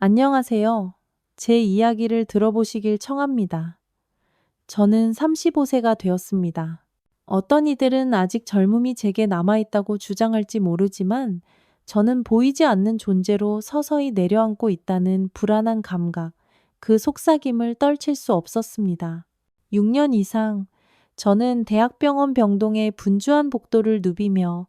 안녕하세요. 제 이야기를 들어보시길 청합니다. 저는 35세가 되었습니다. 어떤 이들은 아직 젊음이 제게 남아있다고 주장할지 모르지만 저는 보이지 않는 존재로 서서히 내려앉고 있다는 불안한 감각, 그 속삭임을 떨칠 수 없었습니다. 6년 이상 저는 대학병원 병동의 분주한 복도를 누비며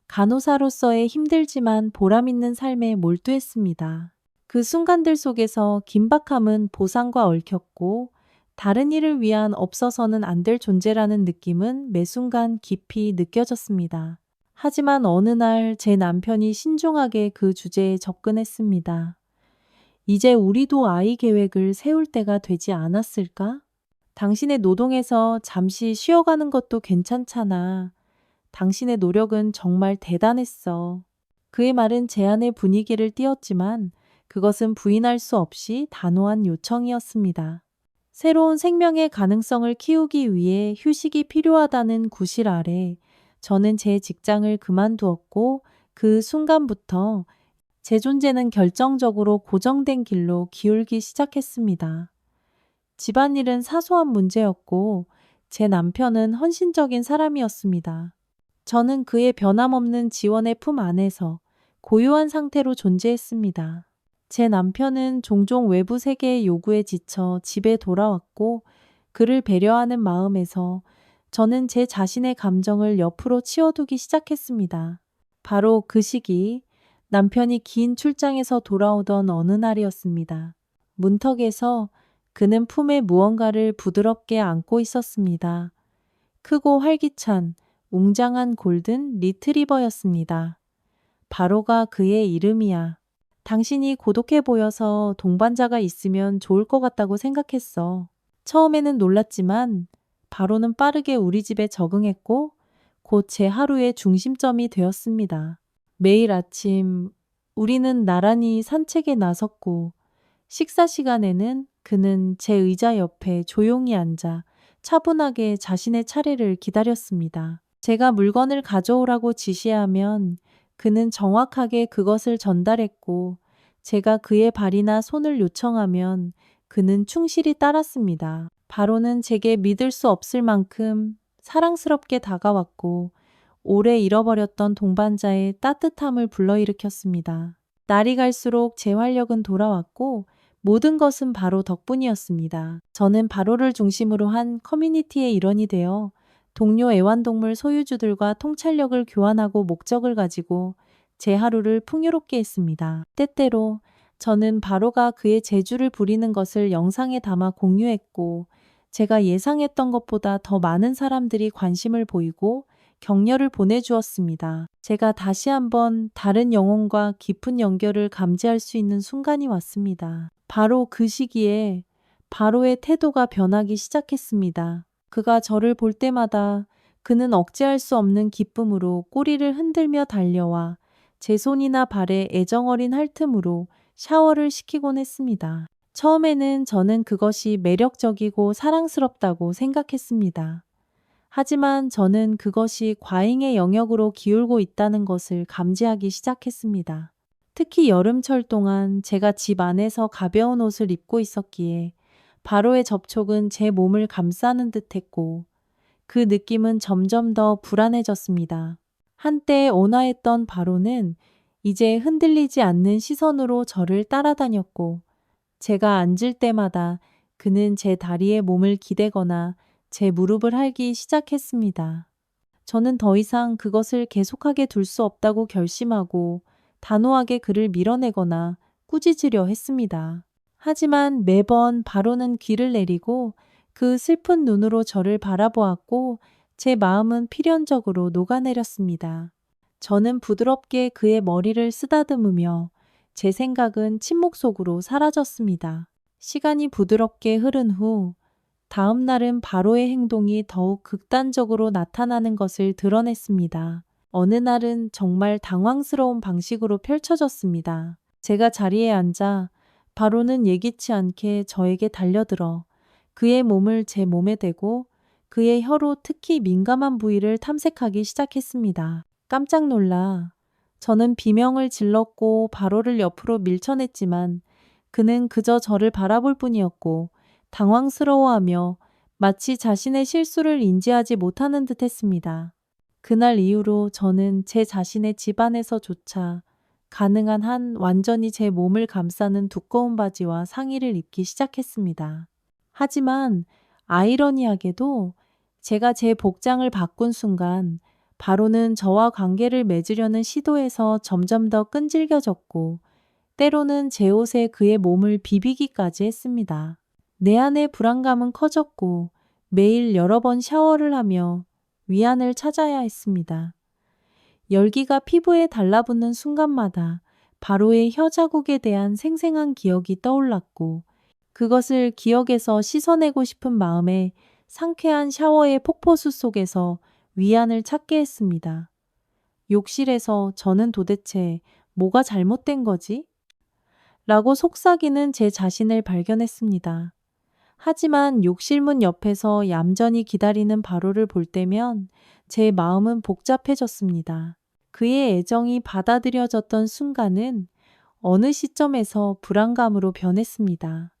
간호사로서의 힘들지만 보람있는 삶에 몰두했습니다. 그 순간들 속에서 긴박함은 보상과 얽혔고 다른 이를 위한 없어서는 안 될 존재라는 느낌은 매 순간 깊이 느껴졌습니다. 하지만 어느 날 제 남편이 신중하게 그 주제에 접근했습니다. 이제 우리도 아이 계획을 세울 때가 되지 않았을까? 당신의 노동에서 잠시 쉬어가는 것도 괜찮잖아. 당신의 노력은 정말 대단했어. 그의 말은 제 안의 분위기를 띄웠지만 그것은 부인할 수 없이 단호한 요청이었습니다. 새로운 생명의 가능성을 키우기 위해 휴식이 필요하다는 구실 아래 저는 제 직장을 그만두었고 그 순간부터 제 존재는 결정적으로 고정된 길로 기울기 시작했습니다. 집안일은 사소한 문제였고 제 남편은 헌신적인 사람이었습니다. 저는 그의 변함없는 지원의 품 안에서 고요한 상태로 존재했습니다. 제 남편은 종종 외부 세계의 요구에 지쳐 집에 돌아왔고 그를 배려하는 마음에서 저는 제 자신의 감정을 옆으로 치워두기 시작했습니다. 바로 그 시기 남편이 긴 출장에서 돌아오던 어느 날이었습니다. 문턱에서 그는 품에 무언가를 부드럽게 안고 있었습니다. 크고 활기찬 웅장한 골든 리트리버였습니다. 바로가 그의 이름이야. 당신이 고독해 보여서 동반자가 있으면 좋을 것 같다고 생각했어. 처음에는 놀랐지만 바로는 빠르게 우리 집에 적응했고 곧 제 하루의 중심점이 되었습니다. 매일 아침 우리는 나란히 산책에 나섰고 식사 시간에는 그는 제 의자 옆에 조용히 앉아 차분하게 자신의 차례를 기다렸습니다. 제가 물건을 가져오라고 지시하면 그는 정확하게 그것을 전달했고 제가 그의 발이나 손을 요청하면 그는 충실히 따랐습니다. 바로는 제게 믿을 수 없을 만큼 사랑스럽게 다가왔고 오래 잃어버렸던 동반자의 따뜻함을 불러일으켰습니다. 날이 갈수록 제 활력은 돌아왔고 모든 것은 바로 덕분이었습니다. 저는 바로를 중심으로 한 커뮤니티의 일원이 되어 동료 애완동물 소유주들과 통찰력을 교환하고 목적을 가지고 제 하루를 풍요롭게 했습니다. 때때로 저는 바로가 그의 재주를 부리는 것을 영상에 담아 공유했고 제가 예상했던 것보다 더 많은 사람들이 관심을 보이고 격려를 보내주었습니다. 제가 다시 한번 다른 영혼과 깊은 연결을 감지할 수 있는 순간이 왔습니다. 바로 그 시기에 바로의 태도가 변하기 시작했습니다. 그가 저를 볼 때마다 그는 억제할 수 없는 기쁨으로 꼬리를 흔들며 달려와 제 손이나 발에 애정어린 핥음으로 샤워를 시키곤 했습니다. 처음에는 저는 그것이 매력적이고 사랑스럽다고 생각했습니다. 하지만 저는 그것이 과잉의 영역으로 기울고 있다는 것을 감지하기 시작했습니다. 특히 여름철 동안 제가 집 안에서 가벼운 옷을 입고 있었기에 바로의 접촉은 제 몸을 감싸는 듯 했고 그 느낌은 점점 더 불안해졌습니다. 한때 온화했던 바로는 이제 흔들리지 않는 시선으로 저를 따라다녔고 제가 앉을 때마다 그는 제 다리에 몸을 기대거나 제 무릎을 핥기 시작했습니다. 저는 더 이상 그것을 계속하게 둘 수 없다고 결심하고 단호하게 그를 밀어내거나 꾸짖으려 했습니다. 하지만 매번 바로는 귀를 내리고 그 슬픈 눈으로 저를 바라보았고 제 마음은 필연적으로 녹아내렸습니다. 저는 부드럽게 그의 머리를 쓰다듬으며 제 생각은 침묵 속으로 사라졌습니다. 시간이 부드럽게 흐른 후 다음 날은 바로의 행동이 더욱 극단적으로 나타나는 것을 드러냈습니다. 어느 날은 정말 당황스러운 방식으로 펼쳐졌습니다. 제가 자리에 앉아 바로는 예기치 않게 저에게 달려들어 그의 몸을 제 몸에 대고 그의 혀로 특히 민감한 부위를 탐색하기 시작했습니다. 깜짝 놀라 저는 비명을 질렀고 바로를 옆으로 밀쳐냈지만 그는 그저 저를 바라볼 뿐이었고 당황스러워하며 마치 자신의 실수를 인지하지 못하는 듯 했습니다. 그날 이후로 저는 제 자신의 집안에서조차 가능한 한 완전히 제 몸을 감싸는 두꺼운 바지와 상의를 입기 시작했습니다. 하지만 아이러니하게도 제가 제 복장을 바꾼 순간 바로는 저와 관계를 맺으려는 시도에서 점점 더 끈질겨졌고 때로는 제 옷에 그의 몸을 비비기까지 했습니다. 내 안의 불안감은 커졌고 매일 여러 번 샤워를 하며 위안을 찾아야 했습니다. 열기가 피부에 달라붙는 순간마다 바로의 혀자국에 대한 생생한 기억이 떠올랐고 그것을 기억에서 씻어내고 싶은 마음에 상쾌한 샤워의 폭포수 속에서 위안을 찾게 했습니다. 욕실에서 저는 도대체 뭐가 잘못된 거지? 라고 속삭이는 제 자신을 발견했습니다. 하지만 욕실문 옆에서 얌전히 기다리는 바로를 볼 때면 제 마음은 복잡해졌습니다. 그의 애정이 받아들여졌던 순간은 어느 시점에서 불안감으로 변했습니다.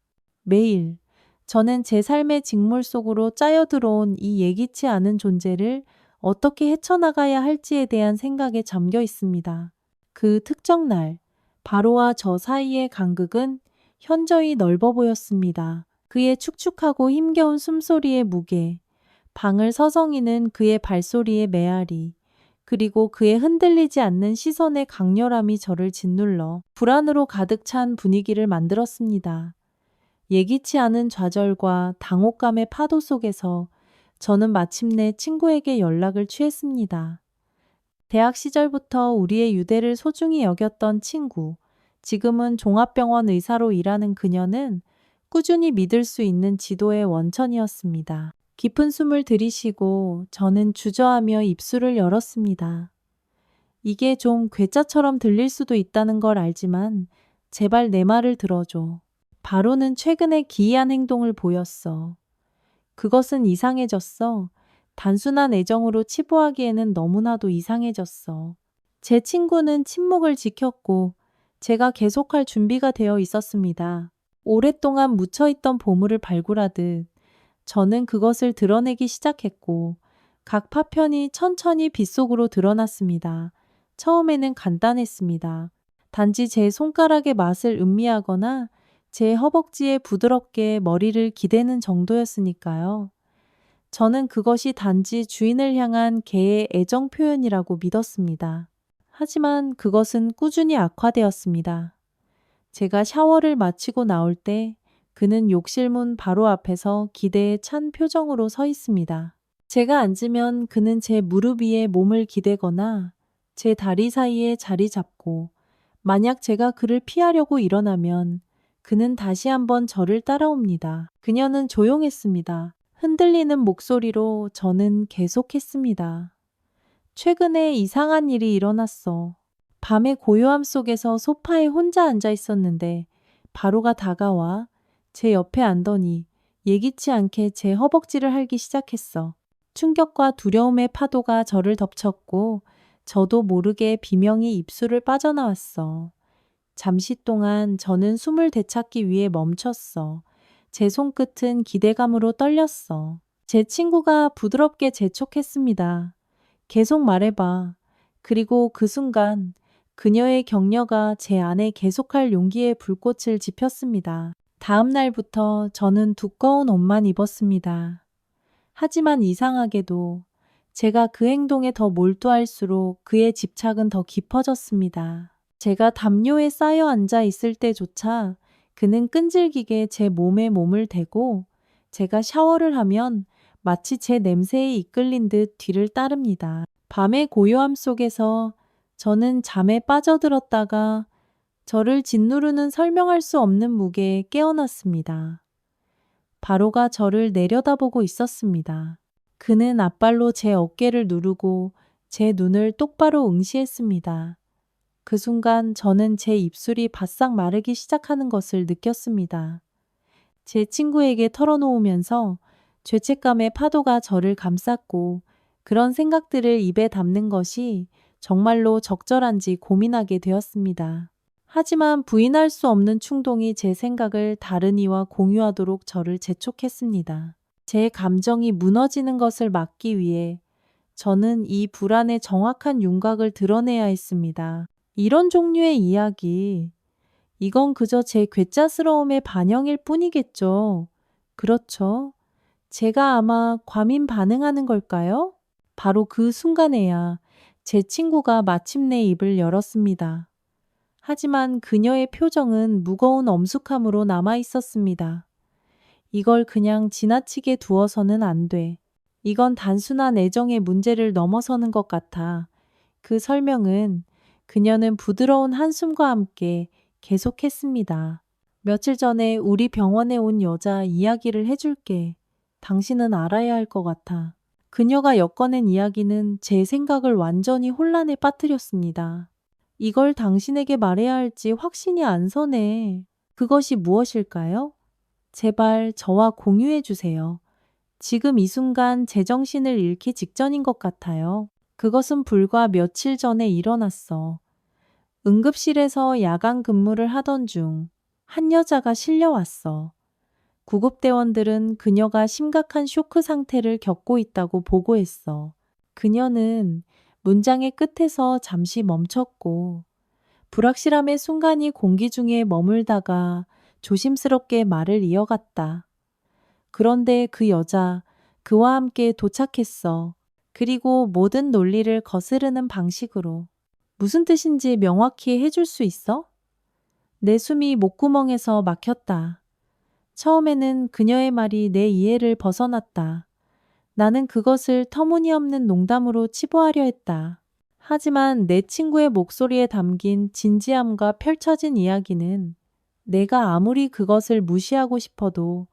매일 저는 제 삶의 직물 속으로 짜여 들어온 이 예기치 않은 존재를 어떻게 헤쳐나가야 할지에 대한 생각에 잠겨 있습니다. 그 특정 날, 바로와 저 사이의 간극은 현저히 넓어 보였습니다. 그의 축축하고 힘겨운 숨소리의 무게, 방을 서성이는 그의 발소리의 메아리, 그리고 그의 흔들리지 않는 시선의 강렬함이 저를 짓눌러 불안으로 가득 찬 분위기를 만들었습니다. 예기치 않은 좌절과 당혹감의 파도 속에서 저는 마침내 친구에게 연락을 취했습니다. 대학 시절부터 우리의 유대를 소중히 여겼던 친구, 지금은 종합병원 의사로 일하는 그녀는 꾸준히 믿을 수 있는 지도의 원천이었습니다. 깊은 숨을 들이쉬고 저는 주저하며 입술을 열었습니다. 이게 좀 괴짜처럼 들릴 수도 있다는 걸 알지만 제발 내 말을 들어줘. 바로는 최근에 기이한 행동을 보였어. 그것은 이상해졌어. 단순한 애정으로 치부하기에는 너무나도 이상해졌어. 제 친구는 침묵을 지켰고 제가 계속할 준비가 되어 있었습니다. 오랫동안 묻혀있던 보물을 발굴하듯 저는 그것을 드러내기 시작했고 각 파편이 천천히 빗속으로 드러났습니다. 처음에는 간단했습니다. 단지 제 손가락의 맛을 음미하거나 제 허벅지에 부드럽게 머리를 기대는 정도였으니까요. 저는 그것이 단지 주인을 향한 개의 애정 표현이라고 믿었습니다. 하지만 그것은 꾸준히 악화되었습니다. 제가 샤워를 마치고 나올 때 그는 욕실문 바로 앞에서 기대에 찬 표정으로 서 있습니다. 제가 앉으면 그는 제 무릎 위에 몸을 기대거나 제 다리 사이에 자리 잡고 만약 제가 그를 피하려고 일어나면 그는 다시 한번 저를 따라옵니다. 그녀는 조용했습니다. 흔들리는 목소리로 저는 계속했습니다. 최근에 이상한 일이 일어났어. 밤의 고요함 속에서 소파에 혼자 앉아 있었는데 바로가 다가와 제 옆에 앉더니 예기치 않게 제 허벅지를 핥기 시작했어. 충격과 두려움의 파도가 저를 덮쳤고 저도 모르게 비명이 입술을 빠져나왔어. 잠시 동안 저는 숨을 되찾기 위해 멈췄어. 제 손끝은 기대감으로 떨렸어. 제 친구가 부드럽게 재촉했습니다. 계속 말해봐. 그리고 그 순간 그녀의 격려가 제 안에 계속할 용기의 불꽃을 지폈습니다. 다음 날부터 저는 두꺼운 옷만 입었습니다. 하지만 이상하게도 제가 그 행동에 더 몰두할수록 그의 집착은 더 깊어졌습니다. 제가 담요에 쌓여 앉아 있을 때조차 그는 끈질기게 제 몸에 몸을 대고 제가 샤워를 하면 마치 제 냄새에 이끌린 듯 뒤를 따릅니다. 밤의 고요함 속에서 저는 잠에 빠져들었다가 저를 짓누르는 설명할 수 없는 무게에 깨어났습니다. 바로가 저를 내려다보고 있었습니다. 그는 앞발로 제 어깨를 누르고 제 눈을 똑바로 응시했습니다. 그 순간 저는 제 입술이 바싹 마르기 시작하는 것을 느꼈습니다. 제 친구에게 털어놓으면서 죄책감의 파도가 저를 감쌌고 그런 생각들을 입에 담는 것이 정말로 적절한지 고민하게 되었습니다. 하지만 부인할 수 없는 충동이 제 생각을 다른 이와 공유하도록 저를 재촉했습니다. 제 감정이 무너지는 것을 막기 위해 저는 이 불안의 정확한 윤곽을 드러내야 했습니다. 이런 종류의 이야기, 이건 그저 제 괴짜스러움의 반영일 뿐이겠죠. 그렇죠. 제가 아마 과민 반응하는 걸까요? 바로 그 순간에야 제 친구가 마침내 입을 열었습니다. 하지만 그녀의 표정은 무거운 엄숙함으로 남아 있었습니다. 이걸 그냥 지나치게 두어서는 안 돼. 이건 단순한 애정의 문제를 넘어서는 것 같아. 그 설명은 그녀는 부드러운 한숨과 함께 계속했습니다. 며칠 전에 우리 병원에 온 여자 이야기를 해줄게. 당신은 알아야 할 것 같아. 그녀가 엮어낸 이야기는 제 생각을 완전히 혼란에 빠뜨렸습니다. 이걸 당신에게 말해야 할지 확신이 안 서네. 그것이 무엇일까요? 제발 저와 공유해 주세요. 지금 이 순간 제정신을 잃기 직전인 것 같아요. 그것은 불과 며칠 전에 일어났어. 응급실에서 야간 근무를 하던 중 한 여자가 실려왔어. 구급대원들은 그녀가 심각한 쇼크 상태를 겪고 있다고 보고했어. 그녀는 문장의 끝에서 잠시 멈췄고 불확실함의 순간이 공기 중에 머물다가 조심스럽게 말을 이어갔다. 그런데 그 여자, 그와 함께 도착했어. 그리고 모든 논리를 거스르는 방식으로. 무슨 뜻인지 명확히 해줄 수 있어? 내 숨이 목구멍에서 막혔다. 처음에는 그녀의 말이 내 이해를 벗어났다. 나는 그것을 터무니없는 농담으로 치부하려 했다. 하지만 내 친구의 목소리에 담긴 진지함과 펼쳐진 이야기는 내가 아무리 그것을 무시하고 싶어도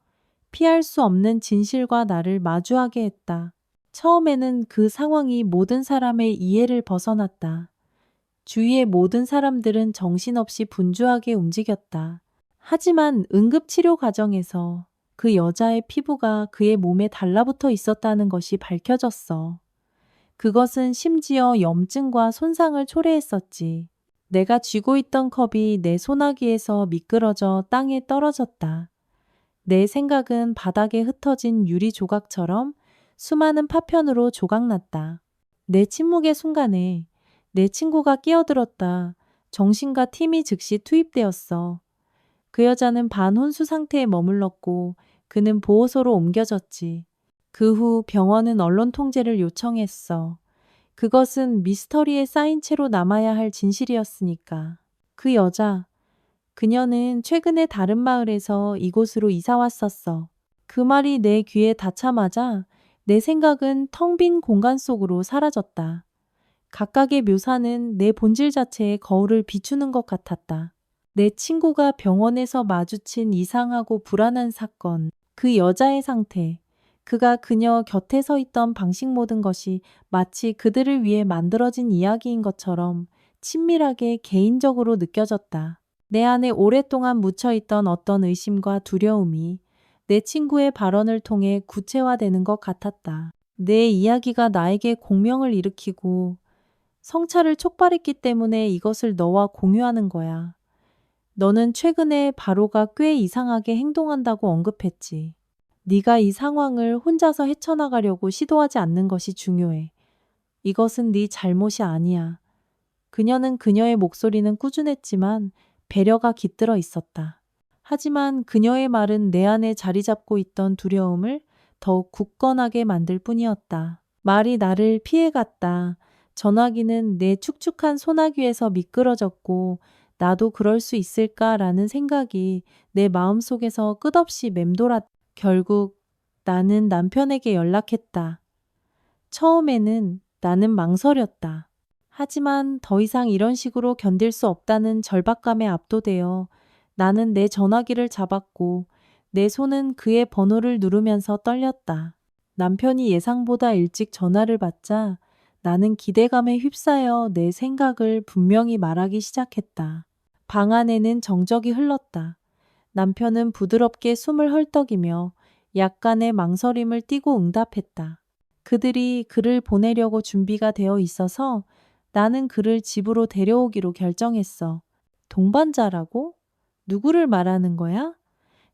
피할 수 없는 진실과 나를 마주하게 했다. 처음에는 그 상황이 모든 사람의 이해를 벗어났다. 주위의 모든 사람들은 정신없이 분주하게 움직였다. 하지만 응급치료 과정에서 그 여자의 피부가 그의 몸에 달라붙어 있었다는 것이 밝혀졌어. 그것은 심지어 염증과 손상을 초래했었지. 내가 쥐고 있던 컵이 내 소나기에서 미끄러져 땅에 떨어졌다. 내 생각은 바닥에 흩어진 유리 조각처럼 수많은 파편으로 조각났다. 내 침묵의 순간에 내 친구가 끼어들었다. 정신과 팀이 즉시 투입되었어. 그 여자는 반혼수 상태에 머물렀고 그는 보호소로 옮겨졌지. 그 후 병원은 언론 통제를 요청했어. 그것은 미스터리에 쌓인 채로 남아야 할 진실이었으니까. 그 여자, 그녀는 최근에 다른 마을에서 이곳으로 이사 왔었어. 그 말이 내 귀에 닿자마자 내 생각은 텅 빈 공간 속으로 사라졌다. 각각의 묘사는 내 본질 자체의 거울을 비추는 것 같았다. 내 친구가 병원에서 마주친 이상하고 불안한 사건, 그 여자의 상태, 그가 그녀 곁에 서 있던 방식 모든 것이 마치 그들을 위해 만들어진 이야기인 것처럼 친밀하게 개인적으로 느껴졌다. 내 안에 오랫동안 묻혀있던 어떤 의심과 두려움이 내 친구의 발언을 통해 구체화되는 것 같았다. 내 이야기가 나에게 공명을 일으키고 성찰을 촉발했기 때문에 이것을 너와 공유하는 거야. 너는 최근에 바로가 꽤 이상하게 행동한다고 언급했지. 네가 이 상황을 혼자서 헤쳐나가려고 시도하지 않는 것이 중요해. 이것은 네 잘못이 아니야. 그녀는 그녀의 목소리는 꾸준했지만 배려가 깃들어 있었다. 하지만 그녀의 말은 내 안에 자리 잡고 있던 두려움을 더욱 굳건하게 만들 뿐이었다. 말이 나를 피해갔다. 전화기는 내 축축한 소나귀에서 미끄러졌고 나도 그럴 수 있을까라는 생각이 내 마음속에서 끝없이 맴돌았다. 결국 나는 남편에게 연락했다. 처음에는 나는 망설였다. 하지만 더 이상 이런 식으로 견딜 수 없다는 절박감에 압도되어 나는 내 전화기를 잡았고 내 손은 그의 번호를 누르면서 떨렸다. 남편이 예상보다 일찍 전화를 받자 나는 기대감에 휩싸여 내 생각을 분명히 말하기 시작했다. 방 안에는 정적이 흘렀다. 남편은 부드럽게 숨을 헐떡이며 약간의 망설임을 띠고 응답했다. 그들이 그를 보내려고 준비가 되어 있어서 나는 그를 집으로 데려오기로 결정했어. 동반자라고? 누구를 말하는 거야?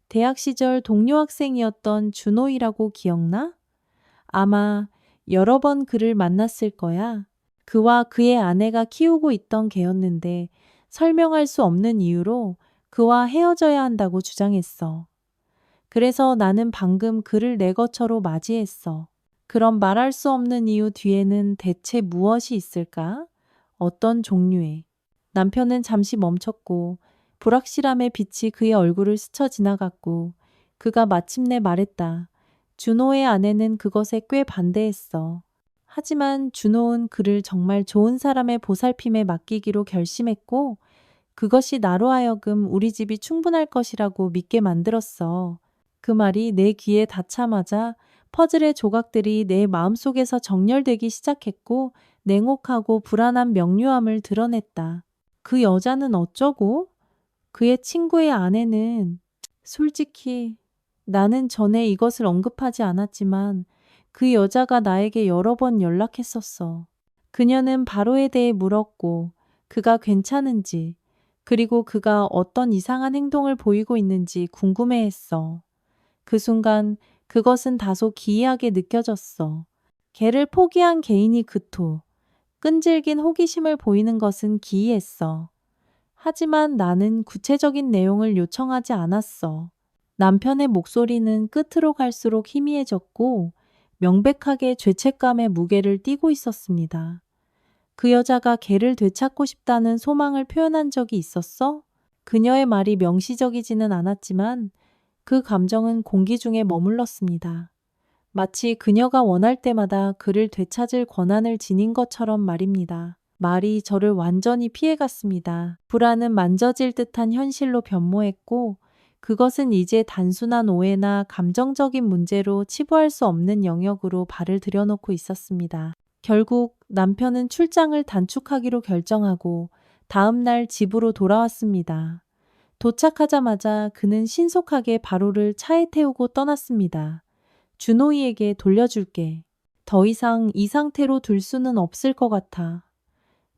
대학 시절 동료 학생이었던 준호이라고 기억나? 아마 여러 번 그를 만났을 거야. 그와 그의 아내가 키우고 있던 개였는데 설명할 수 없는 이유로 그와 헤어져야 한다고 주장했어. 그래서 나는 방금 그를 내 것처로 맞이했어. 그럼 말할 수 없는 이유 뒤에는 대체 무엇이 있을까? 어떤 종류의? 남편은 잠시 멈췄고 불확실함의 빛이 그의 얼굴을 스쳐 지나갔고 그가 마침내 말했다. 준호의 아내는 그것에 꽤 반대했어. 하지만 준호는 그를 정말 좋은 사람의 보살핌에 맡기기로 결심했고 그것이 나로 하여금 우리 집이 충분할 것이라고 믿게 만들었어. 그 말이 내 귀에 닿자마자 퍼즐의 조각들이 내 마음속에서 정렬되기 시작했고 냉혹하고 불안한 명료함을 드러냈다. 그 여자는 어쩌고? 그의 친구의 아내는 솔직히 나는 전에 이것을 언급하지 않았지만 그 여자가 나에게 여러 번 연락했었어. 그녀는 바로에 대해 물었고 그가 괜찮은지 그리고 그가 어떤 이상한 행동을 보이고 있는지 궁금해했어. 그 순간 그것은 다소 기이하게 느껴졌어. 걔를 포기한 개인이 그토 끈질긴 호기심을 보이는 것은 기이했어. 하지만 나는 구체적인 내용을 요청하지 않았어. 남편의 목소리는 끝으로 갈수록 희미해졌고 명백하게 죄책감의 무게를 띠고 있었습니다. 그 여자가 걔를 되찾고 싶다는 소망을 표현한 적이 있었어? 그녀의 말이 명시적이지는 않았지만 그 감정은 공기 중에 머물렀습니다. 마치 그녀가 원할 때마다 그를 되찾을 권한을 지닌 것처럼 말입니다. 말이 저를 완전히 피해갔습니다. 불안은 만져질 듯한 현실로 변모했고 그것은 이제 단순한 오해나 감정적인 문제로 치부할 수 없는 영역으로 발을 들여놓고 있었습니다. 결국 남편은 출장을 단축하기로 결정하고 다음 날 집으로 돌아왔습니다. 도착하자마자 그는 신속하게 바로를 차에 태우고 떠났습니다. 준호이에게 돌려줄게. 더 이상 이 상태로 둘 수는 없을 것 같아.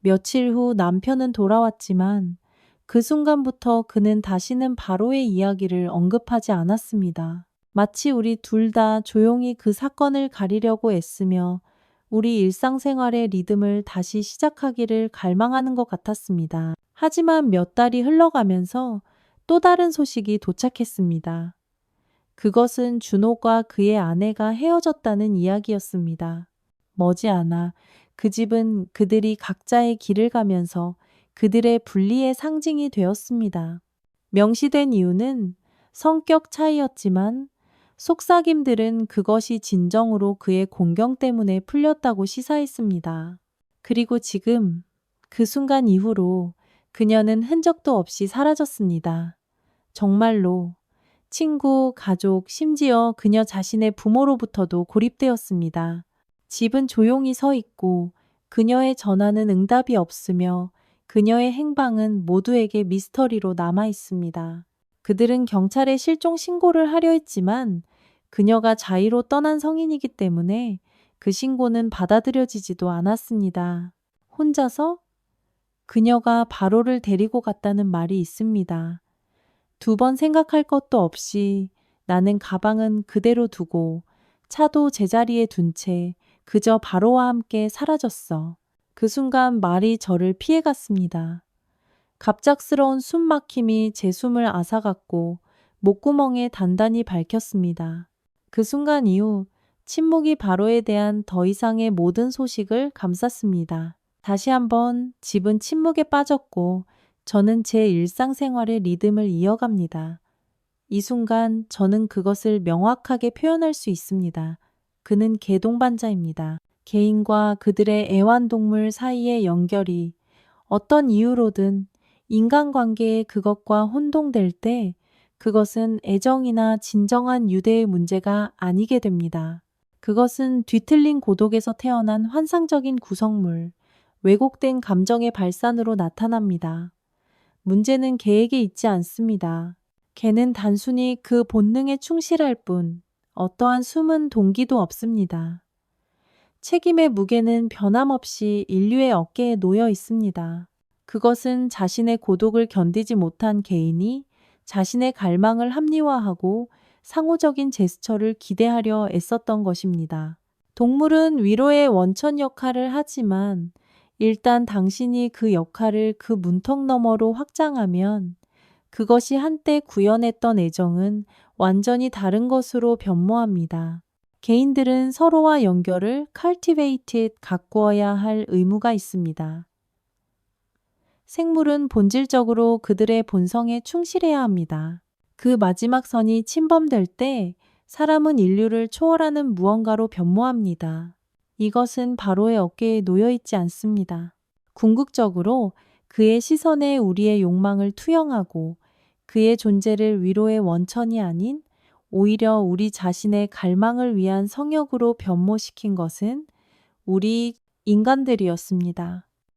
며칠 후 남편은 돌아왔지만 그 순간부터 그는 다시는 바로의 이야기를 언급하지 않았습니다. 마치 우리 둘 다 조용히 그 사건을 가리려고 애쓰며 우리 일상생활의 리듬을 다시 시작하기를 갈망하는 것 같았습니다. 하지만 몇 달이 흘러가면서 또 다른 소식이 도착했습니다. 그것은 준호가 그의 아내가 헤어졌다는 이야기였습니다. 머지않아 그 집은 그들이 각자의 길을 가면서 그들의 분리의 상징이 되었습니다. 명시된 이유는 성격 차이였지만 속삭임들은 그것이 진정으로 그의 공경 때문에 풀렸다고 시사했습니다. 그리고 지금 그 순간 이후로 그녀는 흔적도 없이 사라졌습니다. 정말로 친구, 가족, 심지어 그녀 자신의 부모로부터도 고립되었습니다. 집은 조용히 서 있고 그녀의 전화는 응답이 없으며 그녀의 행방은 모두에게 미스터리로 남아 있습니다. 그들은 경찰에 실종 신고를 하려 했지만 그녀가 자의로 떠난 성인이기 때문에 그 신고는 받아들여지지도 않았습니다. 혼자서? 그녀가 바로를 데리고 갔다는 말이 있습니다. 2번 생각할 것도 없이 나는 가방은 그대로 두고 차도 제자리에 둔 채 그저 바로와 함께 사라졌어. 그 순간 말이 저를 피해갔습니다. 갑작스러운 숨막힘이 제 숨을 앗아갔고 목구멍에 단단히 박혔습니다. 그 순간 이후 침묵이 바로에 대한 더 이상의 모든 소식을 감쌌습니다. 다시 한번 집은 침묵에 빠졌고 저는 제 일상생활의 리듬을 이어갑니다. 이 순간 저는 그것을 명확하게 표현할 수 있습니다. 그는 개동반자입니다. 개인과 그들의 애완동물 사이의 연결이 어떤 이유로든 인간관계에 그것과 혼동될 때 그것은 애정이나 진정한 유대의 문제가 아니게 됩니다. 그것은 뒤틀린 고독에서 태어난 환상적인 구성물, 왜곡된 감정의 발산으로 나타납니다. 문제는 개에게 있지 않습니다. 개는 단순히 그 본능에 충실할 뿐 어떠한 숨은 동기도 없습니다. 책임의 무게는 변함없이 인류의 어깨에 놓여 있습니다. 그것은 자신의 고독을 견디지 못한 개인이 자신의 갈망을 합리화하고 상호적인 제스처를 기대하려 애썼던 것입니다. 동물은 위로의 원천 역할을 하지만 일단 당신이 그 역할을 그 문턱 너머로 확장하면 그것이 한때 구현했던 애정은 완전히 다른 것으로 변모합니다. 개인들은 서로와 연결을 cultivated 가꾸어야 할 의무가 있습니다. 생물은 본질적으로 그들의 본성에 충실해야 합니다. 그 마지막 선이 침범될 때 사람은 인류를 초월하는 무언가로 변모합니다. 이것은 바로의 어깨에 놓여 있지 않습니다. 궁극적으로 그의 시선에 우리의 욕망을 투영하고 그의 존재를 위로의 원천이 아닌 오히려 우리 자신의 갈망을 위한 성역으로 변모시킨 것은 우리 인간들이었습니다.